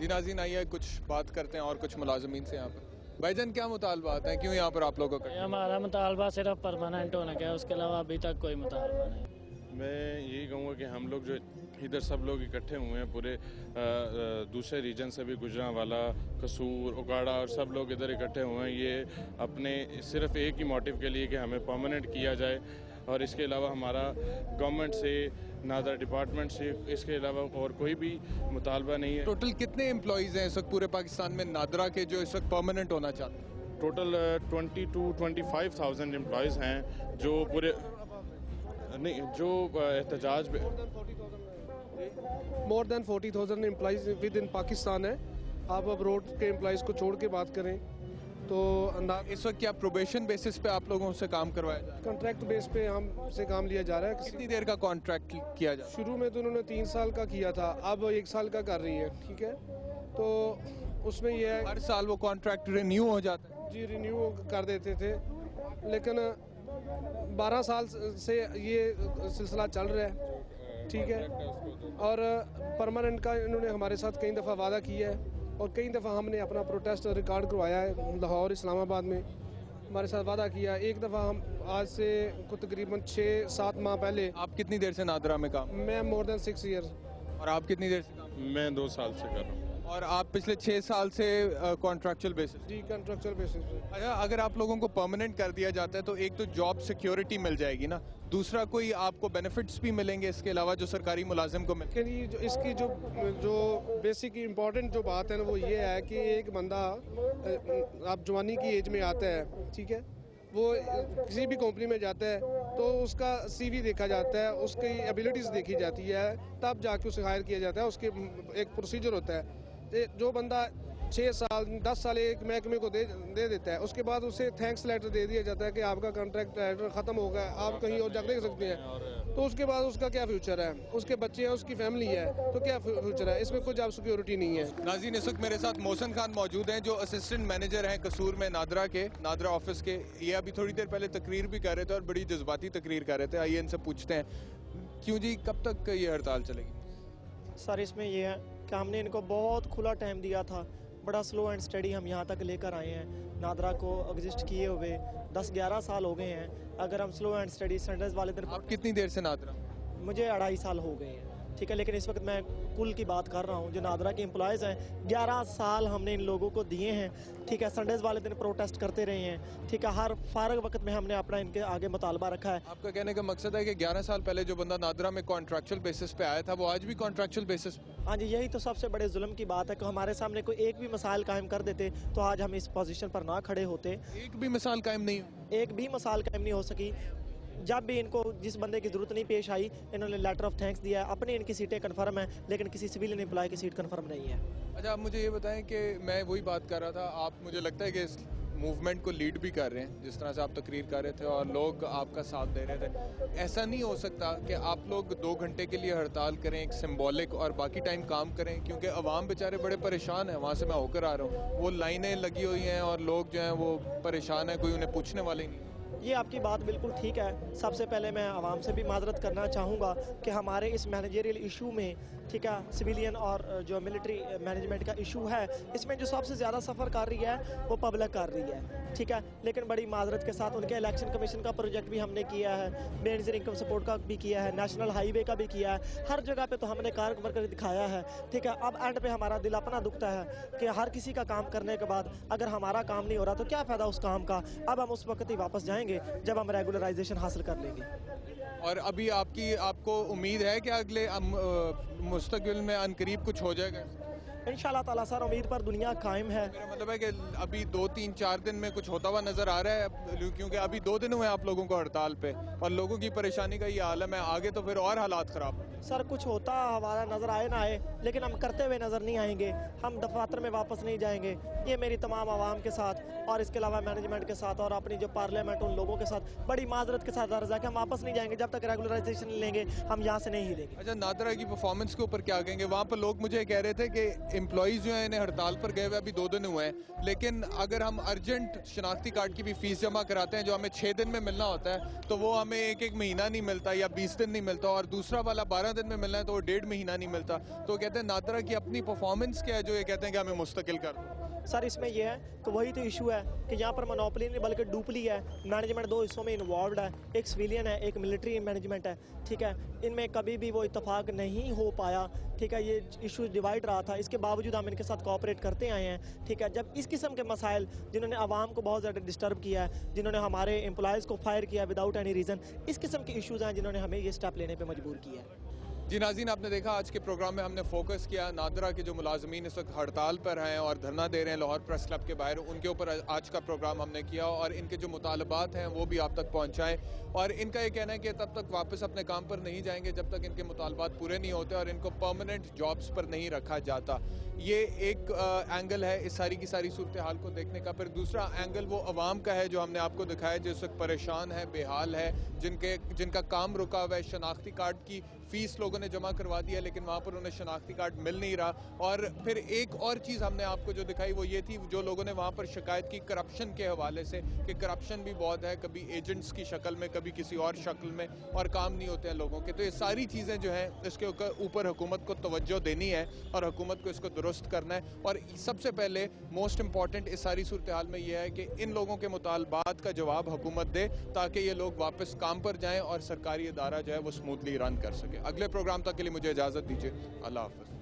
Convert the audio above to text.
जी नाज़रीन, आइए कुछ बात करते हैं और कुछ मुलाजमीन से यहाँ पर। भाईजान, क्या मुतालबात हैं, क्यों यहाँ पर आप लोगों का? हमारा मुतालबा सिर्फ परमानेंट होने का है, उसके अलावा अभी तक कोई मुतालबा नहीं। मैं यही कहूँगा कि हम लोग जो इधर सब लोग इकट्ठे हुए हैं पूरे दूसरे रीजन से भी, गुजरांवाला, कसूर, उकाड़ा और सब लोग इधर इकट्ठे हुए हैं ये अपने सिर्फ एक ही मोटिव के लिए कि हमें परमानेंट किया जाए। और इसके अलावा हमारा गवर्नमेंट से, नादरा डिपार्टमेंट से, इसके अलावा और कोई भी मुतालबा नहीं है। टोटल कितने एम्प्लॉइज़ हैं इस वक्त पूरे पाकिस्तान में नादरा के जो इस वक्त परमानेंट होना चाहते हैं? टोटल 20 to 25,000 एम्प्लॉयज़ हैं जो पूरे नहीं जो एहतजाज more than 40,000 employees with in Pakistan है। आप अब रोड के एम्प्लॉइज को छोड़ के बात करें तो इस वक्त क्या प्रोबेशन बेसिस पे आप लोगों से काम करवाया जा रहा है? कॉन्ट्रैक्ट बेस पे हमसे काम लिया जा रहा है। कितनी देर का कॉन्ट्रैक्ट किया जा रहा है? शुरू में तो उन्होंने 3 साल का किया था, अब 1 साल का कर रही है। ठीक है, तो उसमें यह है हर साल वो कॉन्ट्रैक्ट रिन्यू हो जाता है? जी रिन्यू कर देते थे, लेकिन 12 साल से ये सिलसिला चल रहा है। ठीक है, और परमानेंट का इन्होंने हमारे साथ कई दफ़ा वादा किया है और कई दफ़ा हमने अपना प्रोटेस्ट रिकॉर्ड करवाया है लाहौर, इस्लामाबाद में हमारे साथ वादा किया। एक दफ़ा हम आज से को तकरीबन 6-7 माह पहले। आप कितनी देर से नादरा में काम? मैं मोर देन 6 ईयर्स। और आप कितनी देर से काम? मैं 2 साल से कर रहा हूँ। और आप पिछले 6 साल से कॉन्ट्रैक्चुअल बेसिस? जी कॉन्ट्रैक्चुअल बेसिस पे। अच्छा, अगर आप लोगों को परमानेंट कर दिया जाता है तो एक तो जॉब सिक्योरिटी मिल जाएगी ना, दूसरा कोई आपको बेनिफिट्स भी मिलेंगे इसके अलावा जो सरकारी मुलाजिम को मिले? लेकिन ये जो इसकी जो बेसिक इम्पोर्टेंट जो बात है ना वो ये है कि एक बंदा आप जवानी की एज में आता है, ठीक है, वो किसी भी कंपनी में जाता है तो उसका सीवी देखा जाता है, उसकी एबिलिटीज़ देखी जाती है, तब जाके उसे हायर किया जाता है। उसके एक प्रोसीजर होता है। जो बंदा 6 साल 10 साल एक महकमे को दे देता है, उसके बाद उसे थैंक्स लेटर दे दिया जाता है कि आपका कॉन्ट्रैक्ट लेटर ख़त्म हो गया, आप कहीं और जाकर देख सकते हैं। तो उसके बाद उसका क्या फ्यूचर है, उसके बच्चे हैं, उसकी फैमिली है, तो क्या फ्यूचर है, इसमें कोई जॉब सिक्योरिटी नहीं है। नाज़रीन, इस वक्त मेरे साथ मोहसिन खान मौजूद हैं जो असिस्टेंट मैनेजर हैं कसूर में, नादरा के, नादरा ऑफिस के। ये अभी थोड़ी देर पहले तकरीर भी कर रहे थे और बड़ी जज्बाती तकरीर कर रहे थे। आइए इनसे पूछते हैं, क्यों जी, कब तक ये हड़ताल चलेगी? सर, इसमें यह है कि हमने इनको बहुत खुला टाइम दिया था, बड़ा स्लो एंड स्टडी हम यहाँ तक लेकर आए हैं। नादरा को एग्जिस्ट किए हुए 10-11 साल हो गए हैं। अगर हम स्लो एंड स्टडी संडेज वाले दिन। आप कितनी देर से नादरा? मुझे 2.5 साल हो गए हैं। ठीक है, लेकिन इस वक्त मैं कुल की बात कर रहा हूँ। जो नादरा के एम्प्लॉयज़ हैं, 11 साल हमने इन लोगों को दिए हैं। ठीक है, संडेज़ वाले दिन प्रोटेस्ट करते रहे हैं। ठीक है, हर फारग वक्त में हमने अपना इनके आगे मुतालबा रखा है। आपका कहने का मकसद है कि 11 साल पहले जो बंदा नादरा में कॉन्ट्रैक्चुअल बेसिस पे आया था वो आज भी कॉन्ट्रैक्चुअल बेसिस? हाँ जी, यही तो सबसे बड़े जुल्म की बात है कि हमारे सामने कोई एक भी मसाइल कायम कर देते तो आज हम इस पोजीशन पर ना खड़े होते। एक भी मिसाल कायम नहीं? एक भी मिसाल कायम नहीं हो सकी। जब भी इनको जिस बंदे की जरूरत नहीं पेश आई, इन्होंने लेटर ऑफ थैंक्स दिया है। अपनी इनकी सीटें कन्फर्म है, लेकिन किसी सिविलियन एम्प्लॉय की सीट कन्फर्म नहीं है। अच्छा, आप मुझे ये बताएं कि मैं वही बात कर रहा था, आप मुझे लगता है कि इस मूवमेंट को लीड भी कर रहे हैं, जिस तरह से आप तकरीर कर रहे थे और लोग आपका साथ दे रहे थे। ऐसा नहीं हो सकता कि आप लोग 2 घंटे के लिए हड़ताल करें, एक सिंबॉलिक, और बाकी टाइम काम करें? क्योंकि अवाम बेचारे बड़े परेशान हैं। वहाँ से मैं होकर आ रहा हूँ, वो लाइनें लगी हुई हैं और लोग जो हैं वो परेशान हैं, कोई उन्हें पूछने वाले ही नहीं। ये आपकी बात बिल्कुल ठीक है। सबसे पहले मैं आवाम से भी माजरत करना चाहूँगा कि हमारे इस मैनेजरियल इशू में, ठीक है, सिविलियन और जो मिलिट्री मैनेजमेंट का इशू है, इसमें जो सबसे ज़्यादा सफ़र कर रही है वो पब्लिक कर रही है। ठीक है, लेकिन बड़ी माजरत के साथ उनके इलेक्शन कमीशन का प्रोजेक्ट भी हमने किया है, बेनज़ीर इनकम सपोर्ट का भी किया है, नेशनल हाईवे का भी किया है, हर जगह पे तो हमने कारगर करके दिखाया है। ठीक है, अब एंड पे हमारा दिल अपना दुखता है कि हर किसी का काम करने के बाद अगर हमारा काम नहीं हो रहा तो क्या फ़ायदा उस काम का। अब हम उस वक्त ही वापस जाएंगे जब हम रेगुलराइजेशन हासिल कर लेंगे। और अभी आपको उम्मीद है कि अगले मुस्तकबिल में अनकरीब कुछ हो जाएगा? इंशाल्लाह ताला सर, उम्मीद पर दुनिया कायम है। मेरा मतलब है कि अभी 2-3-4 दिन में कुछ होता हुआ नजर आ रहा है, क्योंकि अभी 2 दिन हुए आप लोगों को हड़ताल पे और लोगों की परेशानी का ये आलम है, आगे तो फिर और हालात खराब। सर, कुछ होता हमारा नज़र आए ना आए, लेकिन हम करते हुए नज़र नहीं आएंगे। हम दफातर में वापस नहीं जाएंगे। ये मेरी तमाम आवाम के साथ और इसके अलावा मैनेजमेंट के साथ और अपनी जो पार्लियामेंट उन लोगों के साथ बड़ी माजरत के साथ अर्ज़ है कि हम वापस नहीं जाएंगे जब तक रेगुलराइजेशन लेंगे, हम यहाँ से नहीं हिलेंगे। अच्छा, नादरा की परफॉर्मेंस के ऊपर क्या कहेंगे? वहाँ पर लोग मुझे कह रहे थे कि एम्प्लॉयज़ जो हैं इन्हें हड़ताल पर गए हुए अभी 2 दिन हुए हैं, लेकिन अगर हम अर्जेंट शनाख्ती कार्ड की भी फीस जमा कराते हैं जो हमें 6 दिन में मिलना होता है, तो वो हमें एक महीना नहीं मिलता या 20 दिन नहीं मिलता, और दूसरा वाला 12 दिन में मिलना है तो वो 1.5 महीना नहीं मिलता। तो कहते हैं नादरा की अपनी परफॉर्मेंस क्या है जो ये कहते हैं कि हमें मुस्तकिल कर दो। सर इसमें यह है कि वही तो इशू है कि यहाँ पर मोनोपोली नहीं बल्कि डुपली है। मैनेजमेंट 2 हिस्सों में इन्वॉल्व है, एक सिविलियन है, एक मिलिट्री मैनेजमेंट है, ठीक है। इनमें कभी भी वो इत्तेफाक नहीं हो पाया, ठीक है। ये इशू डिवाइड रहा था, इसके बावजूद हम इनके साथ कोऑपरेट करते आए हैं, ठीक है। जब इस किस्म के मसाइल जिन्होंने आवाम को बहुत ज़्यादा डिस्टर्ब किया है, जिन्होंने हमारे एम्प्लॉयज़ को फायर किया विदाउट एनी रीज़न, इस किस्म के इशूज़ हैं जिन्होंने हमें ये स्टेप लेने पर मजबूर किया है। जी नाज़रीन, आपने देखा आज के प्रोग्राम में हमने फोकस किया नादरा के जो मुलाजमीन इस वक्त हड़ताल पर हैं और धरना दे रहे हैं लाहौर प्रेस क्लब के बाहर, उनके ऊपर आज का प्रोग्राम हमने किया और इनके जो मुतालबात हैं वो भी आप तक पहुँचाएँ। और इनका ये कहना है कि तब तक वापस अपने काम पर नहीं जाएंगे जब तक इनके मुतालबात पूरे नहीं होते और इनको परमानेंट जॉब्स पर नहीं रखा जाता। ये एक एंगल है इस सारी की सारी सूरत हाल को देखने का। फिर दूसरा एंगल वो अवाम का है जो हमने आपको दिखाया, जो इस वक्त परेशान है, बेहाल है, जिनका काम रुका हुआ है। शनाख्ती कार्ड की फ़ीस लोगों ने जमा करवा दी है लेकिन वहाँ पर उन्हें शनाख्ती कार्ड मिल नहीं रहा। और फिर एक और चीज़ हमने आपको जो दिखाई वो ये थी, जो लोगों ने वहाँ पर शिकायत की करप्शन के हवाले से कि करप्शन भी बहुत है, कभी एजेंट्स की शक्ल में, कभी किसी और शक्ल में, और काम नहीं होते हैं लोगों के। तो ये सारी चीज़ें जो हैं इसके ऊपर हुकूमत को तवज्जो देनी है और हुकूमत को इसको दुरुस्त करना है। और सबसे पहले मोस्ट इंपॉर्टेंट इस सारी सूरत हाल में यह है कि इन लोगों के मुतालबात का जवाब हुकूमत दे ताकि ये लोग वापस काम पर जाएं और सरकारी इदारा जो है वो स्मूथली रन कर सके। अगले प्रोग्राम तक के लिए मुझे इजाज़त दीजिए। अल्लाह हाफ़िज़।